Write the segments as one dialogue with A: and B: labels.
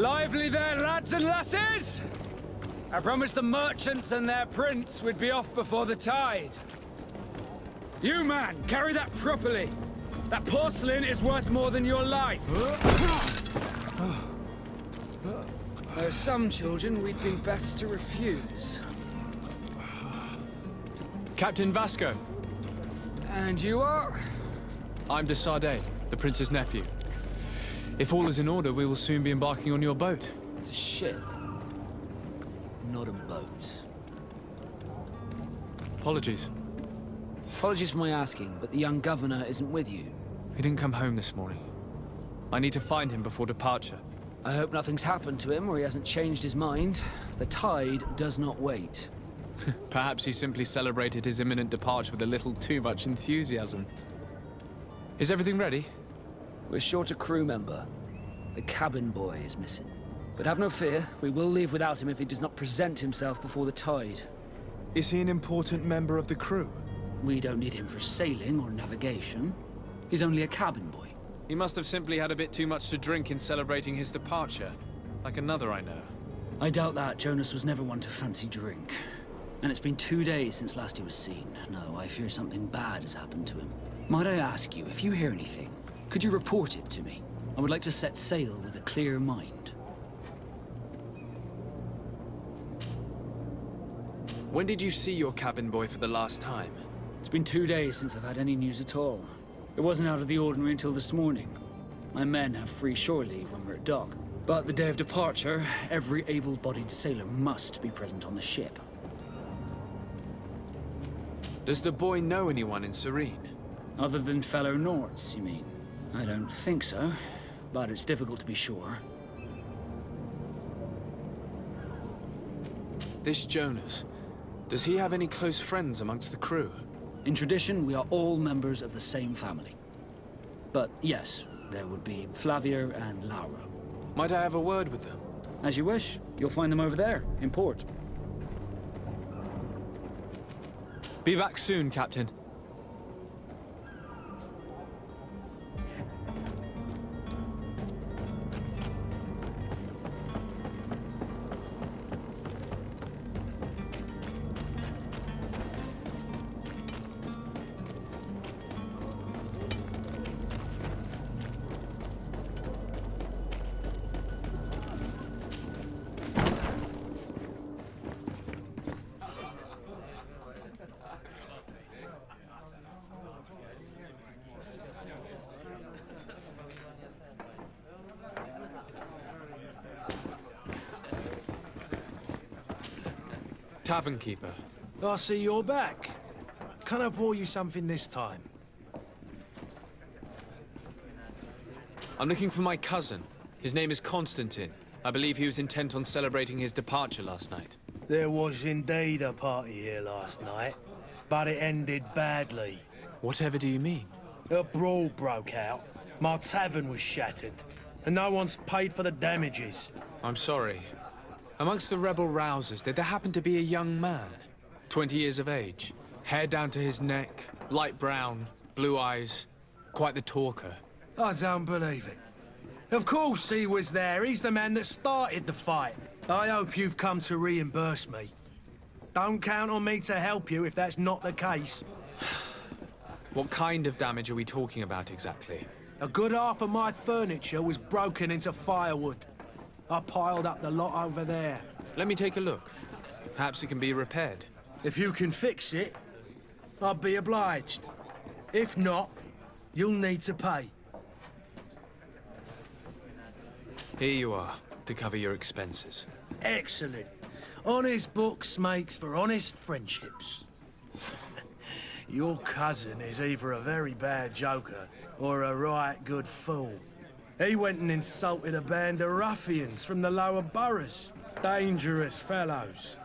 A: Lively there, lads and lasses! I promised the merchants and their prince we'd be off before the tide. You, man, carry that properly. That porcelain is worth more than your life. There are some children we'd be best to refuse.
B: Captain Vasco.
A: And you are?
B: I'm de Sardet, the prince's nephew. If all is in order, we will soon be embarking on your boat.
A: It's a ship, not a boat.
B: Apologies.
A: Apologies for my asking, but the young governor isn't with you.
B: He didn't come home this morning. I need to find him before departure.
A: I hope nothing's happened to him or he hasn't changed his mind. The tide does not wait.
B: Perhaps he simply celebrated his imminent departure with a little too much enthusiasm. Is everything ready?
A: We're short a crew member. The cabin boy is missing. But have no fear, we will leave without him if he does not present himself before the tide.
C: Is he an important member of the crew?
A: We don't need him for sailing or navigation. He's only a cabin boy.
B: He must have simply had a bit too much to drink in celebrating his departure. Like another I know.
A: I doubt that. Jonas was never one to fancy drink. And it's been 2 days since last he was seen. No, I fear something bad has happened to him. Might I ask you, if you hear anything, could you report it to me? I would like to set sail with a clear mind.
B: When did you see your cabin boy for the last time?
A: It's been 2 days since I've had any news at all. It wasn't out of the ordinary until this morning. My men have free shore leave when we're at dock. But the day of departure, every able-bodied sailor must be present on the ship.
B: Does the boy know anyone in Serene?
A: Other than fellow Nords, you mean? I don't think so, but it's difficult to be sure.
B: This Jonas, does he have any close friends amongst the crew?
A: In tradition, we are all members of the same family. But yes, there would be Flavia and Lauro.
B: Might I have a word with them?
A: As you wish. You'll find them over there, in port.
B: Be back soon, Captain. Tavern keeper.
C: I see you're back. Can I pour you something this time?
B: I'm looking for my cousin. His name is Constantine. I believe he was intent on celebrating his departure last night.
C: There was indeed a party here last night, but it ended badly.
B: Whatever do you mean?
C: A brawl broke out. My tavern was shattered, and no one's paid for the damages.
B: I'm sorry. Amongst the rebel rousers, did there happen to be a young man? 20 years of age, hair down to his neck, light brown, blue eyes, quite the talker.
C: I don't believe it. Of course he was there. He's the man that started the fight. I hope you've come to reimburse me. Don't count on me to help you if that's not the case.
B: What kind of damage are we talking about exactly?
C: A good half of my furniture was broken into firewood. I piled up the lot over there.
B: Let me take a look. Perhaps it can be repaired.
C: If you can fix it, I'd be obliged. If not, you'll need to pay.
B: Here you are, to cover your expenses.
C: Excellent. Honest books makes for honest friendships. Your cousin is either a very bad joker or a right good fool. He went and insulted a band of ruffians from the lower boroughs. Dangerous fellows.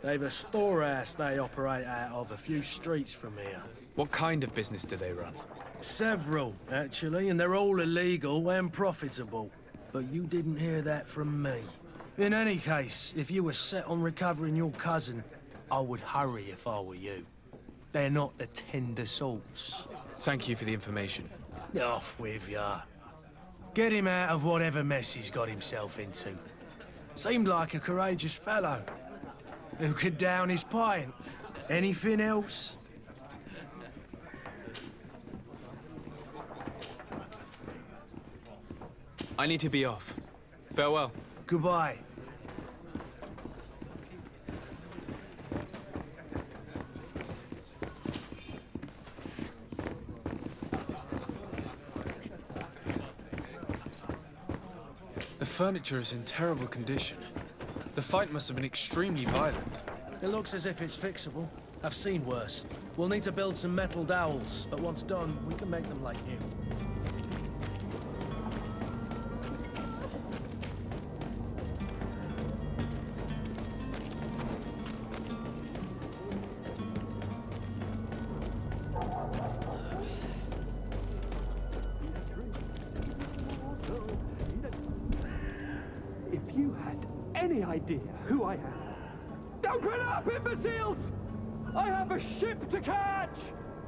C: They've a storehouse they operate out of a few streets from here.
B: What kind of business do they run?
C: Several, actually, and they're all illegal and profitable. But you didn't hear that from me. In any case, if you were set on recovering your cousin, I would hurry if I were you. They're not the tender sorts.
B: Thank you for the information.
C: Off with ya. Get him out of whatever mess he's got himself into. Seemed like a courageous fellow. Who could down his pint? Anything else?
B: I need to be off. Farewell.
C: Goodbye.
B: The furniture is in terrible condition. The fight must have been extremely violent.
C: It looks as if it's fixable. I've seen worse. We'll need to build some metal dowels, but once done, we can make them like new.
D: If you had any idea who I am... Open up, imbeciles! I have a ship to catch!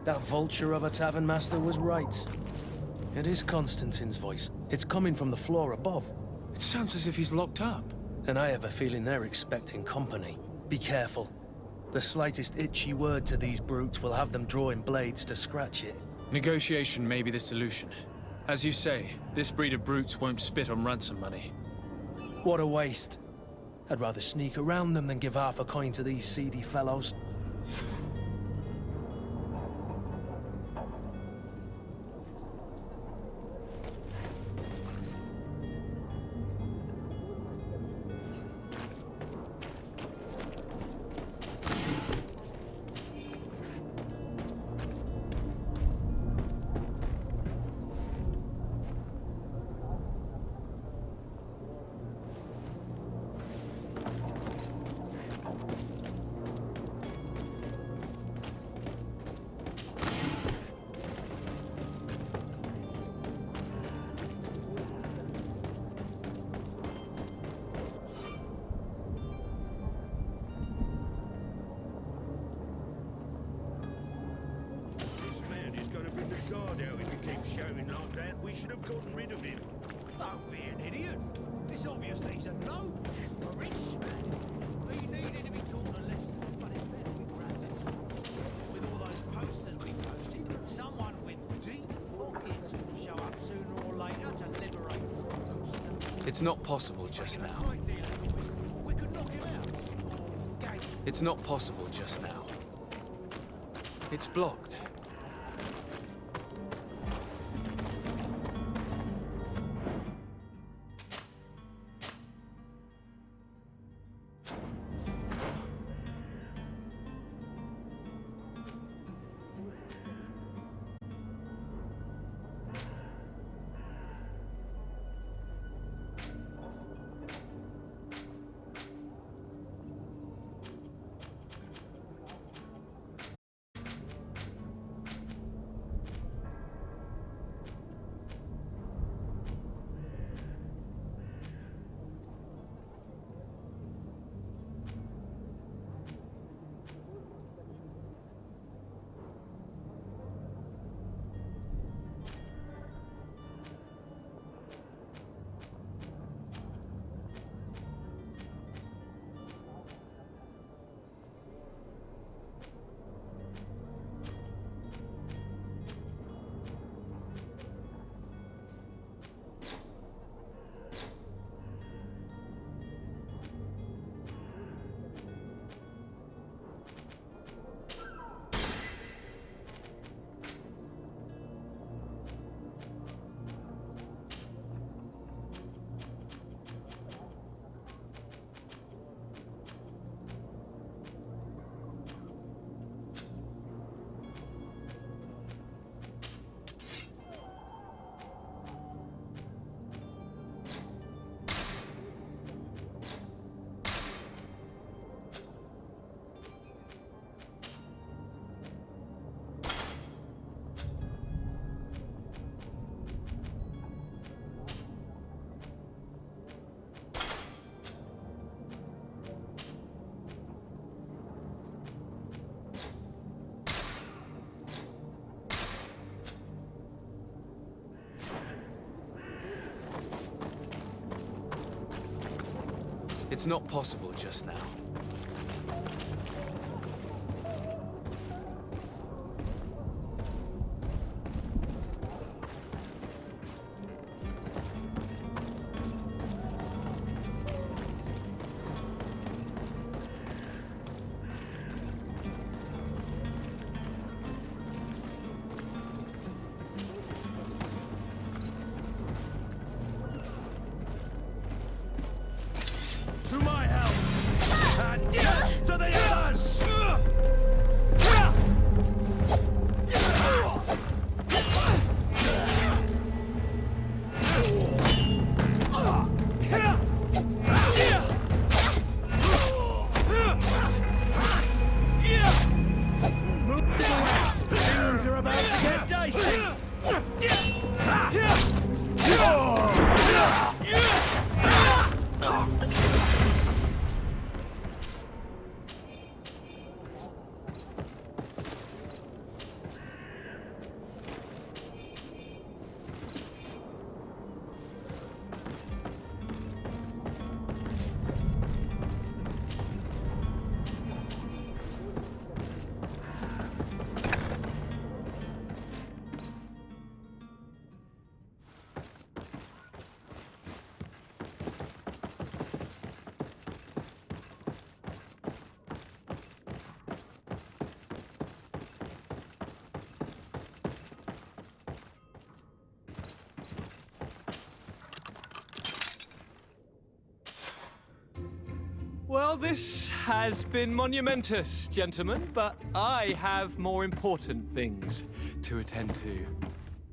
C: That vulture of a tavern master was right. It is Constantine's voice. It's coming from the floor above.
B: It sounds as if he's locked up.
C: And I have a feeling they're expecting company. Be careful. The slightest itchy word to these brutes will have them drawing blades to scratch it.
B: Negotiation may be the solution. As you say, this breed of brutes won't spit on ransom money.
C: What a waste. I'd rather sneak around them than give half a coin to these seedy fellows.
E: This man is going to bring the guard out if he keeps shouting like that. We should have gotten rid of him.
F: Don't be an idiot. It's obvious that he's a no, a rich man. He needed to be taught a lesson, but it's better with ransom. With all those posters we posted, someone with deep pockets will show up sooner or later to liberate most of the
B: It's not possible just now.
F: great deal of noise. We could knock him out. Or gang
B: It's not possible just now. It's blocked. It's not possible just now.
C: To my help! And to the others! Things are about to get dicey!
D: Well, this has been monumentous, gentlemen, but I have more important things to attend to.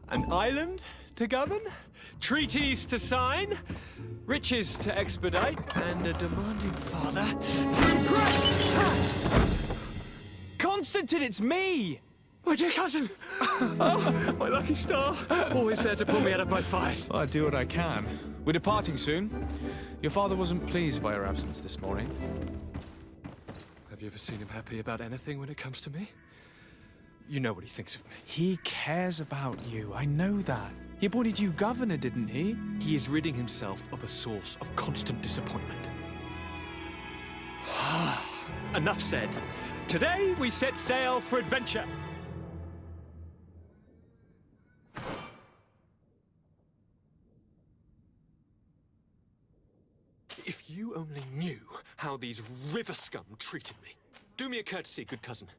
D: An island to govern, treaties to sign, riches to expedite, and a demanding father to impress! Constantine, it's me! My dear cousin! Oh, my lucky star! Always there to pull me out of my fires.
B: Well, I do what I can. We're departing soon. Your father wasn't pleased by your absence this morning.
D: Have you ever seen him happy about anything when it comes to me? You know what he thinks of me.
B: He cares about you, I know that. He appointed you governor, didn't he?
D: He is ridding himself of a source of constant disappointment. Enough said. Today we set sail for adventure. If you only knew how these river scum treated me. Do me a courtesy, good cousin.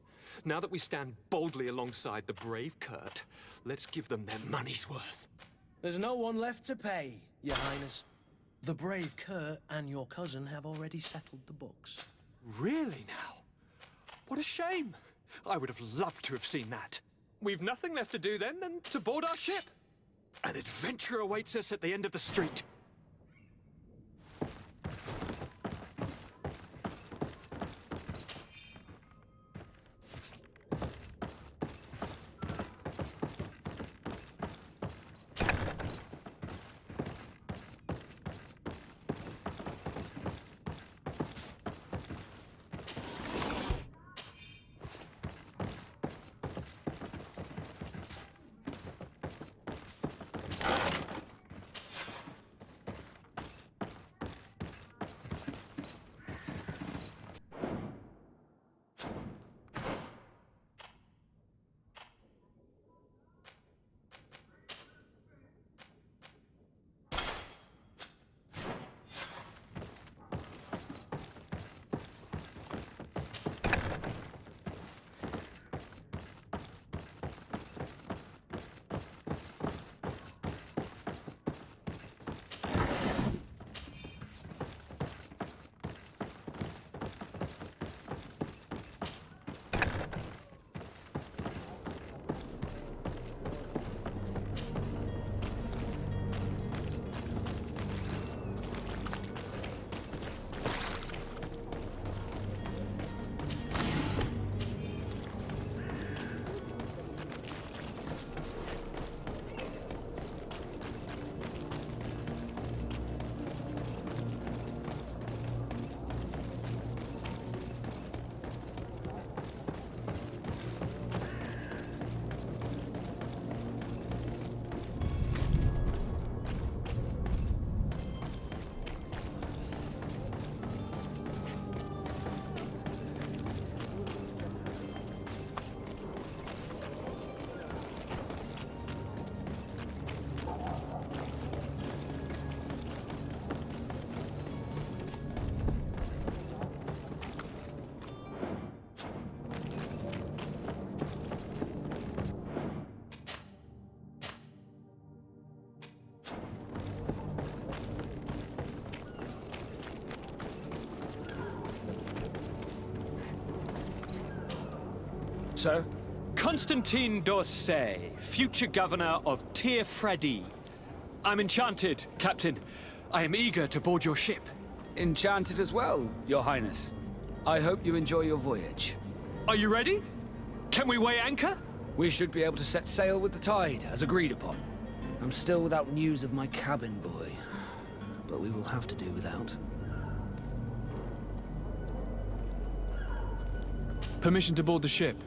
D: Now that we stand boldly alongside the brave Kurt, let's give them their money's worth.
C: There's no one left to pay, Your Highness. The brave Kurt and your cousin have already settled the books.
D: Really now? What a shame. I would have loved to have seen that. We've nothing left to do then than to board our ship. An adventure awaits us at the end of the street.
A: Sir?
D: Constantine d'Orsay, future governor of Tir Freddy. I'm enchanted, Captain. I am eager to board your ship.
A: Enchanted as well, Your Highness. I hope you enjoy your voyage.
D: Are you ready? Can we weigh anchor?
A: We should be able to set sail with the tide, as agreed upon. I'm still without news of my cabin boy, but we will have to do without.
B: Permission to board the ship.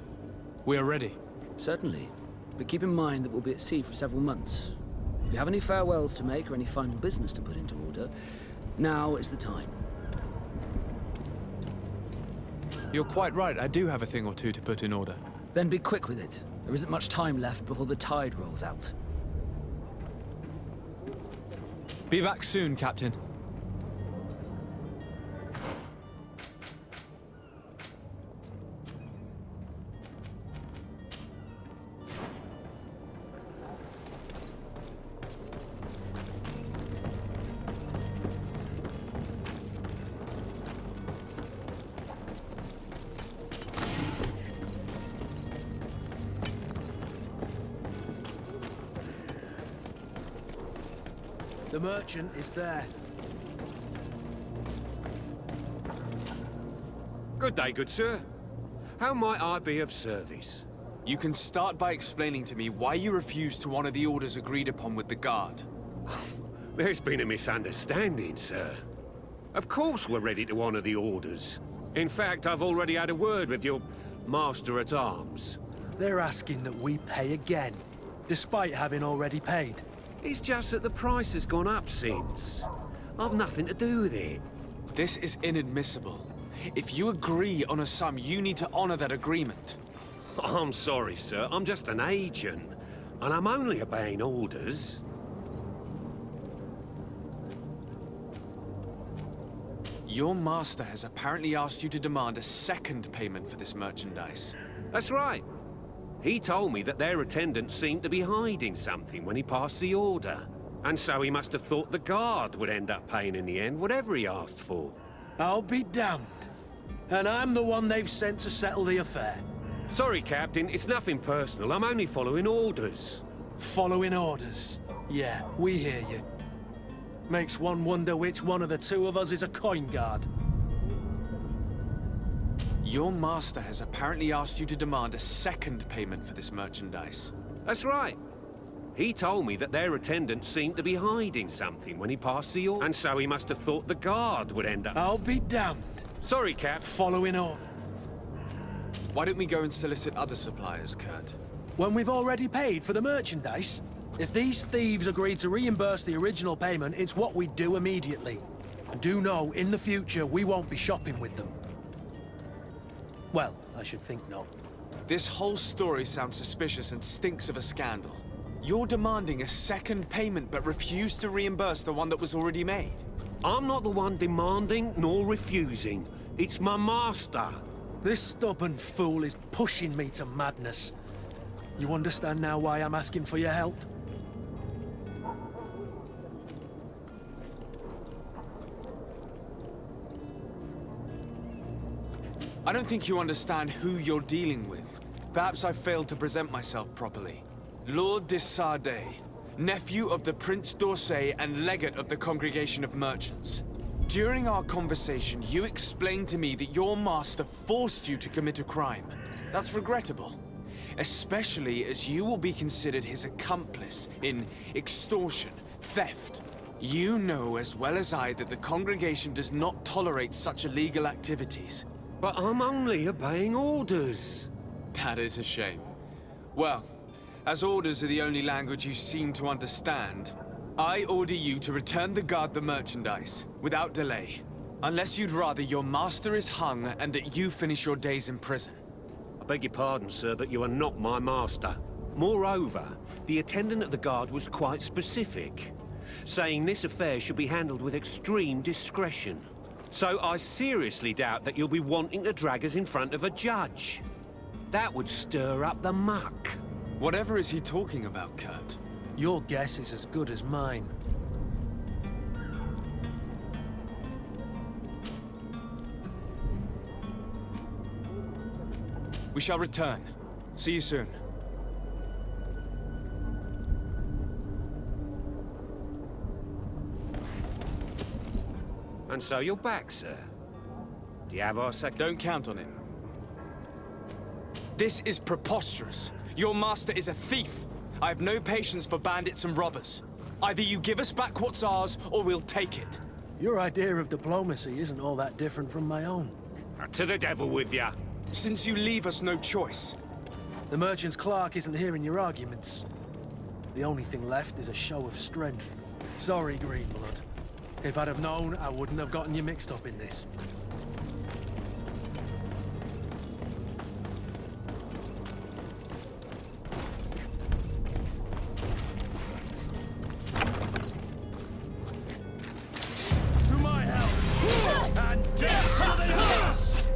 B: We are ready.
A: Certainly, but keep in mind that we'll be at sea for several months. If you have any farewells to make or any final business to put into order, now is the time.
B: You're quite right, I do have a thing or two to put in order.
A: Then be quick with it. There isn't much time left before the tide rolls out.
B: Be back soon, Captain.
C: The merchant is there.
E: Good day, good sir. How might I be of service?
G: You can start by explaining to me why you refused to honor the orders agreed upon with the guard.
E: There's been a misunderstanding, sir. Of course we're ready to honor the orders. In fact, I've already had a word with your master-at-arms.
C: They're asking that we pay again, despite having already paid.
E: It's just that the price has gone up since. I've nothing to do with it.
G: This is inadmissible. If you agree on a sum, you need to honor that agreement.
E: I'm sorry, sir. I'm just an agent. And I'm only obeying orders.
G: Your master has apparently asked you to demand a second payment for this merchandise.
E: That's right. He told me that their attendant seemed to be hiding something when he passed the order. And so he must have thought the guard would end up paying in the end, whatever he asked for.
C: I'll be damned. And I'm the one they've sent to settle the affair.
E: Sorry, Captain, it's nothing personal. I'm only following orders.
C: Following orders. Yeah, we hear you. Makes one wonder which one of the two of us is a coin guard.
G: Your master has apparently asked you to demand a second payment for this merchandise.
E: That's right. He told me that their attendant seemed to be hiding something when he passed the order. And so he must have thought the guard would end up...
C: I'll be damned.
E: Sorry, Cap.
C: Following orders.
G: Why don't we go and solicit other suppliers, Kurt?
C: When we've already paid for the merchandise? If these thieves agree to reimburse the original payment, it's what we do immediately. And do know, in the future, we won't be shopping with them. Well, I should think not.
G: This whole story sounds suspicious and stinks of a scandal. You're demanding a second payment but refuse to reimburse the one that was already made.
E: I'm not the one demanding nor refusing. It's my master.
C: This stubborn fool is pushing me to madness. You understand now why I'm asking for your help?
G: I don't think you understand who you're dealing with. Perhaps I failed to present myself properly. Lord de Sardet, nephew of the Prince d'Orsay and legate of the Congregation of Merchants. During our conversation, you explained to me that your master forced you to commit a crime. That's regrettable, especially as you will be considered his accomplice in extortion, theft. You know as well as I that the congregation does not tolerate such illegal activities.
E: But I'm only obeying orders.
G: That is a shame. Well, as orders are the only language you seem to understand, I order you to return the guard the merchandise, without delay. Unless you'd rather your master is hung and that you finish your days in prison.
E: I beg your pardon, sir, but you are not my master. Moreover, the attendant of the guard was quite specific, saying this affair should be handled with extreme discretion. So I seriously doubt that you'll be wanting to drag us in front of a judge. That would stir up the muck.
G: Whatever is he talking about, Kurt?
C: Your guess is as good as mine.
G: We shall return. See you soon.
E: And so you're back, sir. Do you have our second?
G: Don't count on it. This is preposterous. Your master is a thief. I have no patience for bandits and robbers. Either you give us back what's ours, or we'll take it.
C: Your idea of diplomacy isn't all that different from my own.
E: To the devil with ya.
G: Since you leave us no choice.
C: The merchant's clerk isn't hearing your arguments. The only thing left is a show of strength. Sorry, Greenblood. If I'd have known, I wouldn't have gotten you mixed up in this. To my help! And death to the others!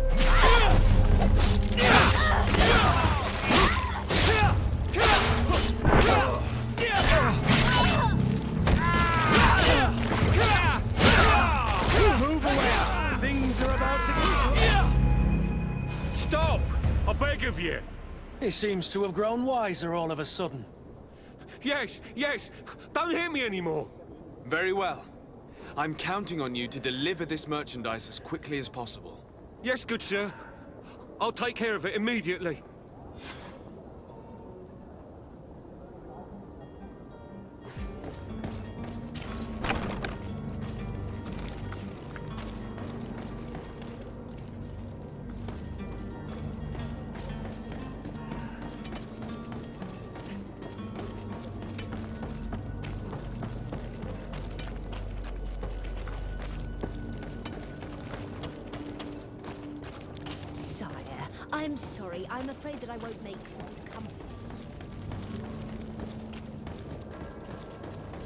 C: Move away! Things are about to...
E: Stop! I beg of you.
C: He seems to have grown wiser all of a sudden.
E: Yes, yes. Don't hit me anymore.
G: Very well. I'm counting on you to deliver this merchandise as quickly as possible.
E: Yes, good sir. I'll take care of it immediately.
H: Sire, I'm sorry. I'm afraid that I won't make full company.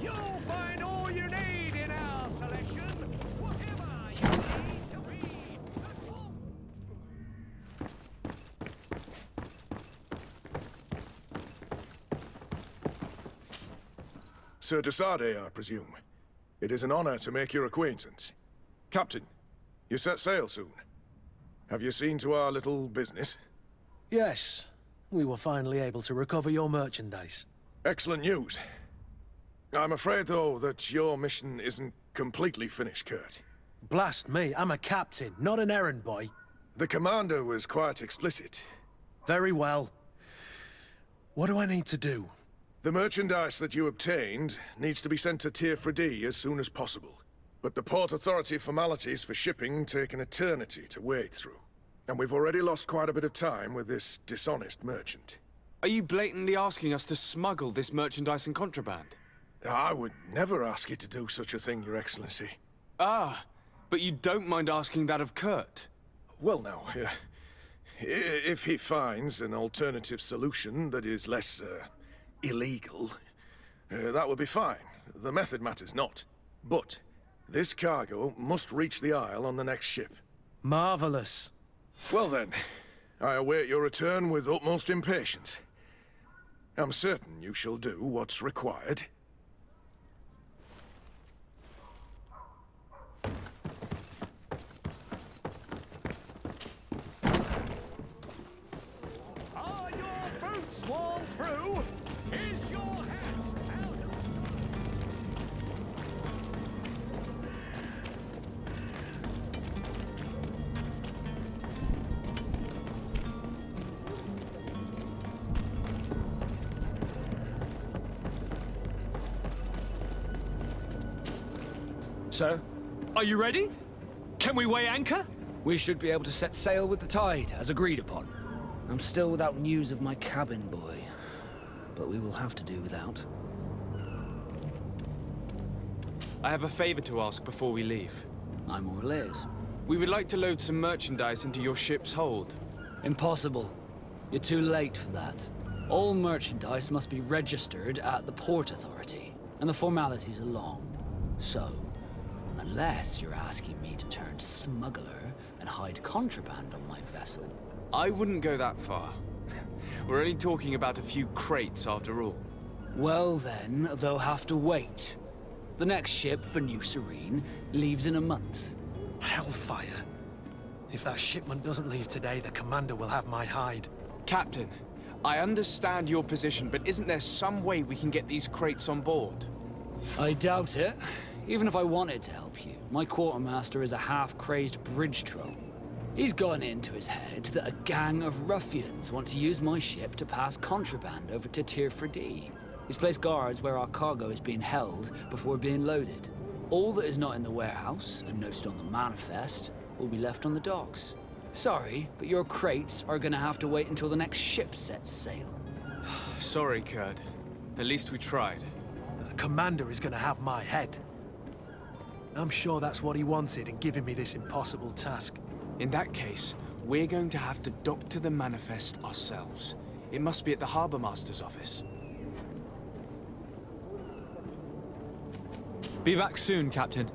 F: You'll find all you need in our selection. Whatever you need to read. That's all.
I: Sir Desade, I presume. It is an honor to make your acquaintance. Captain, you set sail soon. Have you seen to our little business?
C: Yes, we were finally able to recover your merchandise.
I: Excellent news. I'm afraid, though, that your mission isn't completely finished, Kurt.
C: Blast me, I'm a captain, not an errand boy.
I: The commander was quite explicit.
C: Very well. What do I need to do?
I: The merchandise that you obtained needs to be sent to Teer as soon as possible. But the Port Authority formalities for shipping take an eternity to wade through. And we've already lost quite a bit of time with this dishonest merchant.
G: Are you blatantly asking us to smuggle this merchandise and contraband?
I: I would never ask you to do such a thing, Your Excellency.
G: Ah, but you don't mind asking that of Kurt?
I: Well, now, if he finds an alternative solution that is less, illegal, that would be fine. The method matters not. But this cargo must reach the Isle on the next ship.
C: Marvelous.
I: Well then, I await your return with utmost impatience. I'm certain you shall do what's required.
F: Are your boots worn through? Is your hat out of...
A: Sir,
D: Are you ready? Can we weigh anchor?
A: we should be able to set sail with the tide, as agreed upon. I'm still without news of my cabin boy, but we will have to do without.
G: I have a favor to ask before we leave.
A: I'm all ears.
G: We would like to load some merchandise into your ship's hold.
A: Impossible. You're too late for that. All merchandise must be registered at the Port Authority, and the formalities are long. So, unless you're asking me to turn smuggler and hide contraband on my vessel.
G: I wouldn't go that far. We're only talking about a few crates after all.
A: Well then, they'll have to wait. The next ship for New Serene leaves in a month.
C: Hellfire. If that shipment doesn't leave today, the commander will have my hide.
G: Captain, I understand your position, but isn't there some way we can get these crates on board?
A: I doubt it. Even if I wanted to help you, my quartermaster is a half-crazed bridge troll. He's gotten into his head that a gang of ruffians want to use my ship to pass contraband over to Tier 4D. He's placed guards where our cargo is being held before being loaded. All that is not in the warehouse, and noted on the manifest, will be left on the docks. Sorry, but your crates are gonna have to wait until the next ship sets sail.
G: Sorry, Kurd. At least we tried.
C: The commander is gonna have my head. I'm sure that's what he wanted in giving me this impossible task.
G: In that case, we're going to have to dock to the manifest ourselves. It must be at the Harbor Master's office.
D: Be back soon, Captain.